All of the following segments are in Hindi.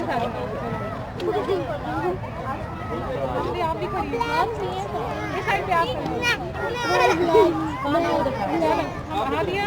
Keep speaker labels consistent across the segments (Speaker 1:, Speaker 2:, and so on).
Speaker 1: आपके साथ आप भी खड़ी इस साइड पे आप बना दिया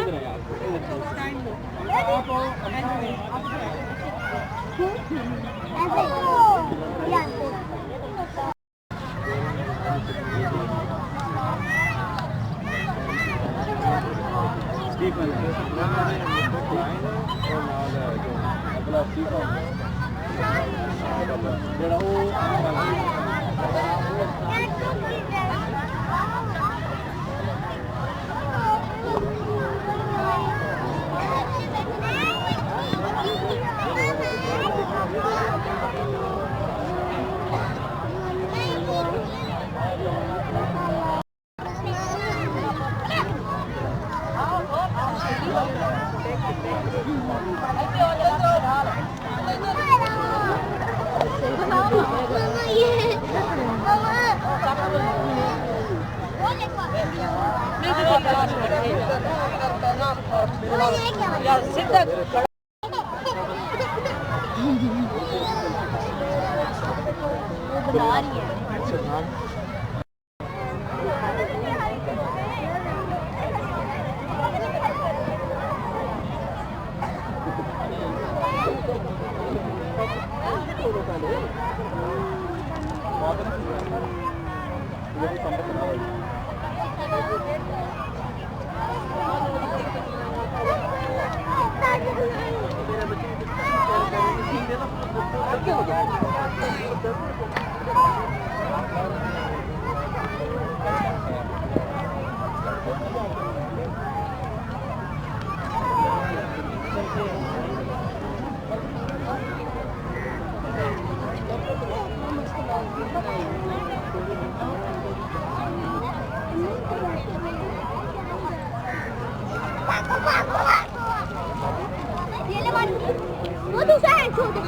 Speaker 1: वो दूसरा है छोटे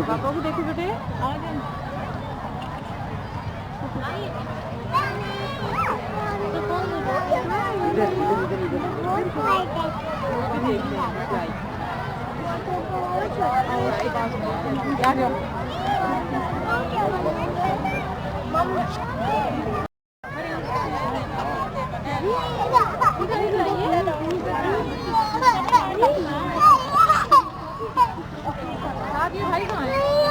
Speaker 1: पापा को देखो बेटे भाई कहाँ है?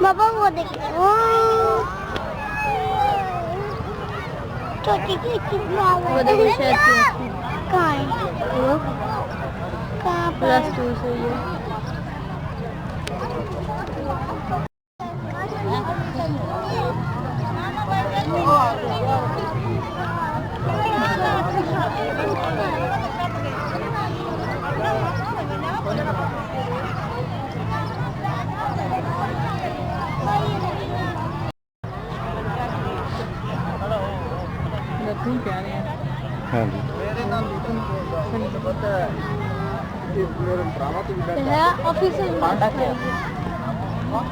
Speaker 2: बाबा वो देखो छोटी वो देखो शायद कहाँ है वो कहाँ प्लस 2 से ये
Speaker 1: प्यारे हैं।
Speaker 3: हाँ जी
Speaker 2: ऑफिस Mama,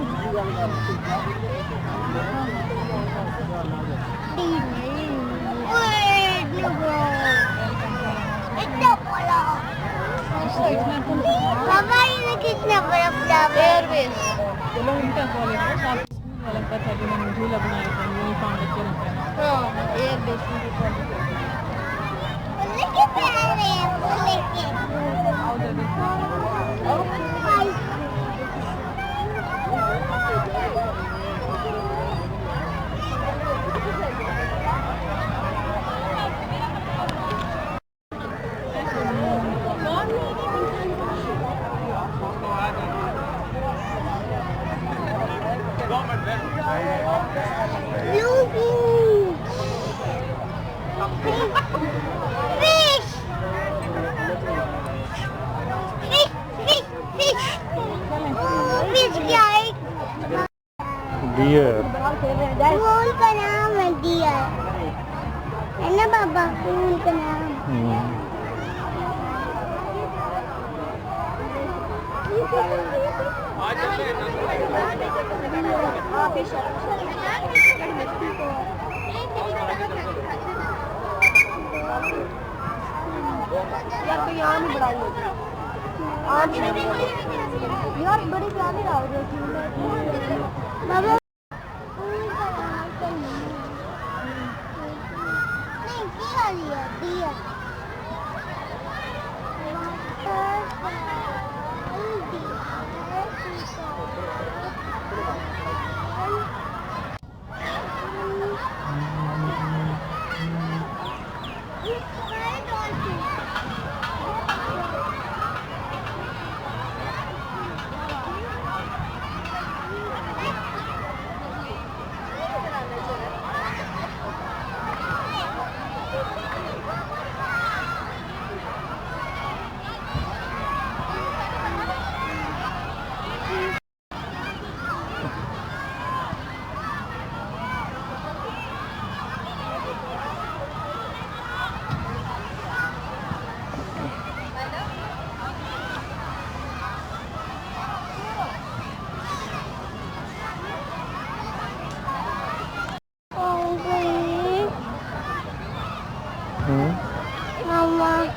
Speaker 2: ini कितना बड़ा फ्लावर एयरवेज
Speaker 1: चलो उनका कॉलेज है साथ में वाला का था कि मैंने झूला बनाया था यूनिफॉर्म रख के रखा है
Speaker 2: हाँ एयरवेज की कॉलेज लेके प्यार है वो लेके
Speaker 1: आओ जल्दी
Speaker 3: डियर
Speaker 2: फूल का नाम है डियर है ना बाबा फूल का नाम
Speaker 1: यार तो यहाँ नहीं बढ़ाई यार बड़ी प्यारी आ रही है
Speaker 2: बाबा Mama.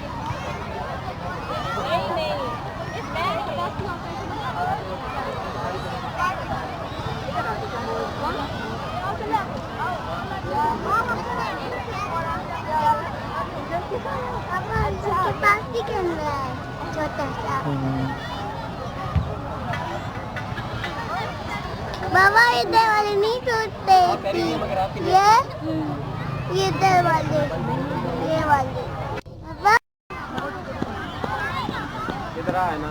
Speaker 2: Pasti kan छोटा सा बाबा इधर वाले नहीं टूटते ये इधर वाले ये वाले बाबा
Speaker 3: इधर है ना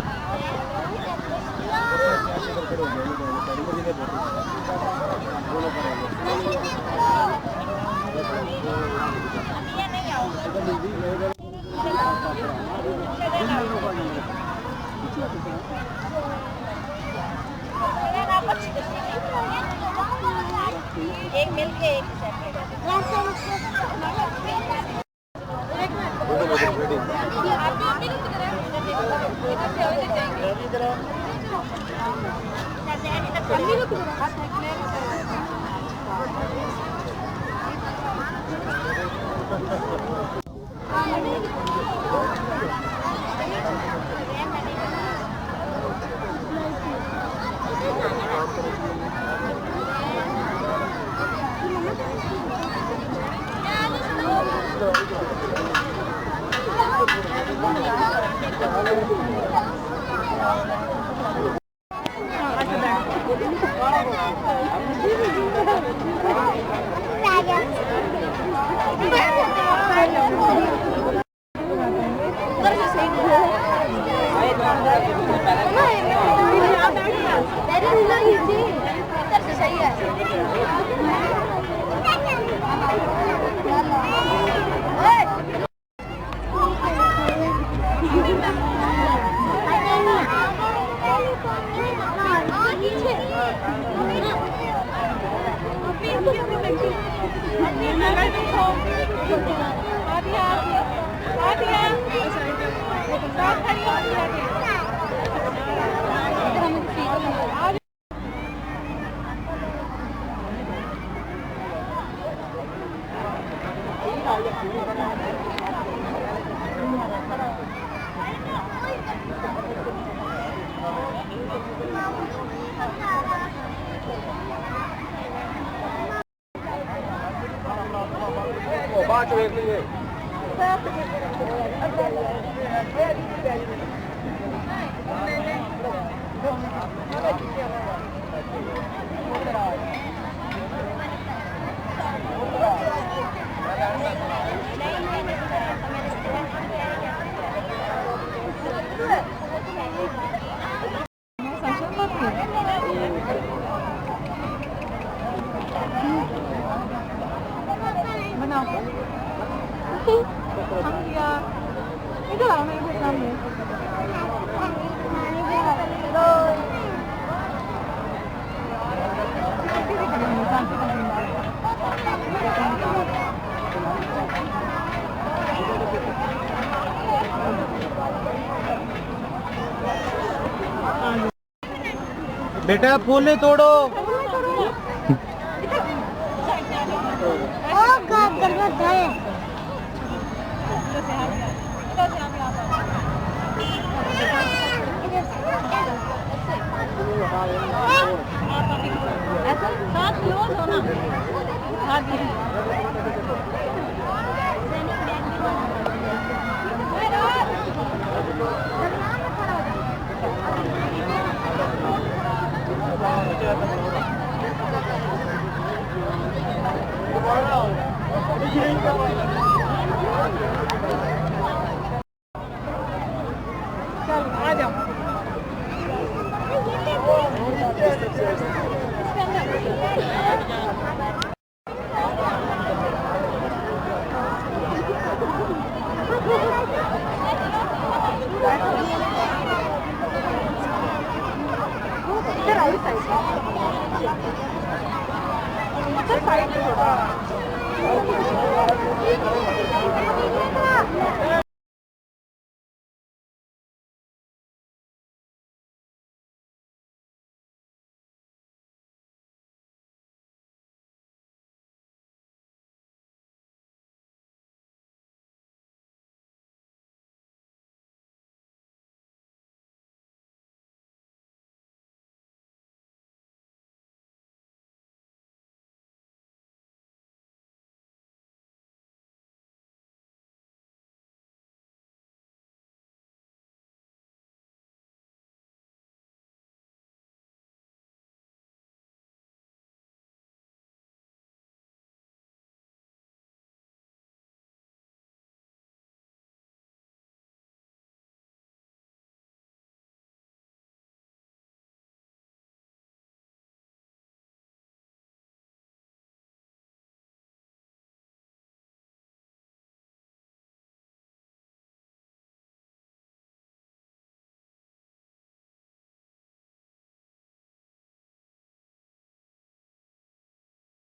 Speaker 2: एक मिलके एक
Speaker 3: बाद देख लीजिए।
Speaker 1: बनाओ हम या इधर आओ ना इधर सामने
Speaker 3: बेटा फूल नहीं तोड़ो।
Speaker 1: ऐसा हाथ क्लोज हो ना हाथ चल आ जाओ इधर आई साइड